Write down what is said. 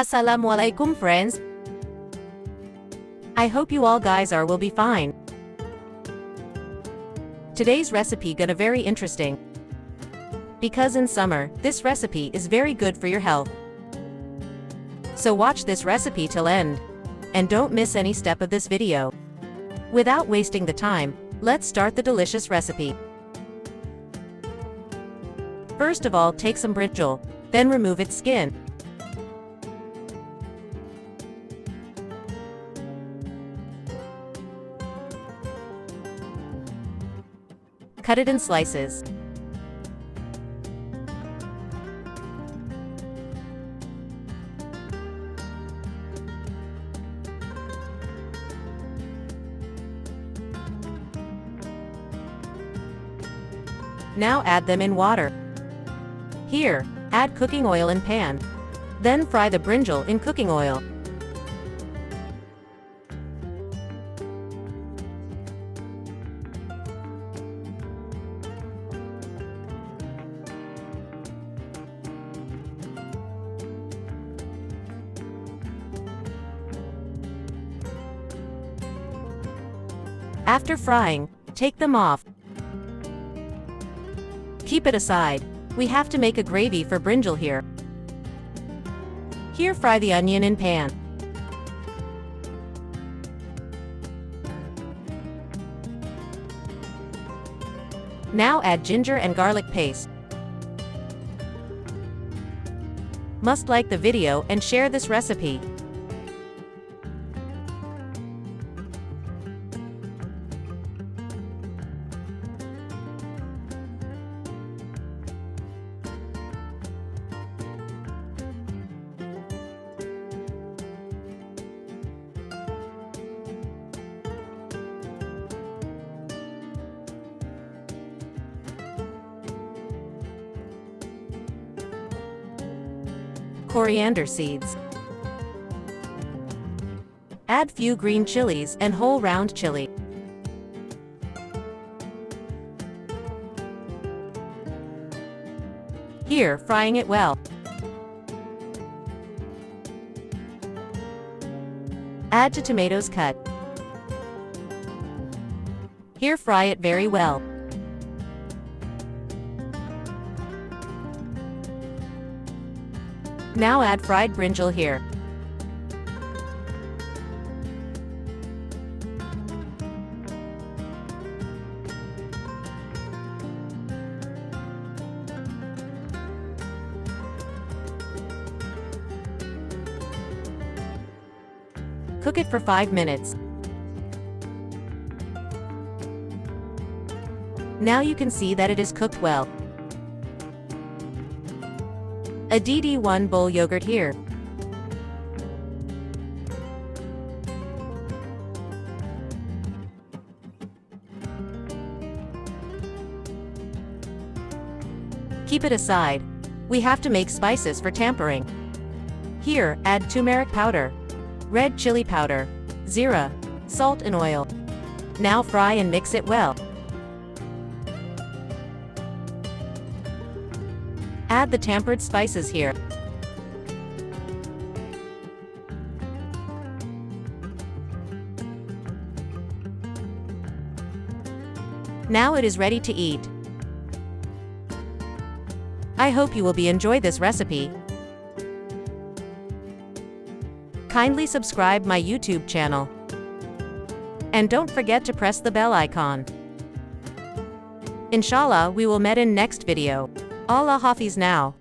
Assalamualaikum friends. I hope you all guys will be fine. Today's recipe gonna very interesting. Because in summer, this recipe is very good for your health. So watch this recipe till end. And don't miss any step of this video. Without wasting the time, let's start the delicious recipe. First of all, take some brinjal, then remove its skin. Cut it in slices. Now add them in water. Here, add cooking oil in pan. Then fry the brinjal in cooking oil. After frying, take them off. Keep it aside. We have to make a gravy for brinjal here. Here, fry the onion in pan. Now add ginger and garlic paste. Must like the video and share this recipe. Coriander seeds. Add few green chilies and whole round chili. Here, frying it well. Add 2 tomatoes cut. Here, fry it very well. Now add fried brinjal here. Cook it for 5 minutes. Now you can see that it is cooked well. A DD1 bowl yogurt here. Keep it aside. We have to make spices for tampering. Here, add turmeric powder, red chili powder, zira, salt and oil. Now fry and mix it well. Add the tampered spices here. Now it is ready to eat. I hope you will enjoy this recipe. Kindly subscribe my YouTube channel. And don't forget to press the bell icon. Inshallah, we will meet in next video. Allah Hafiz now.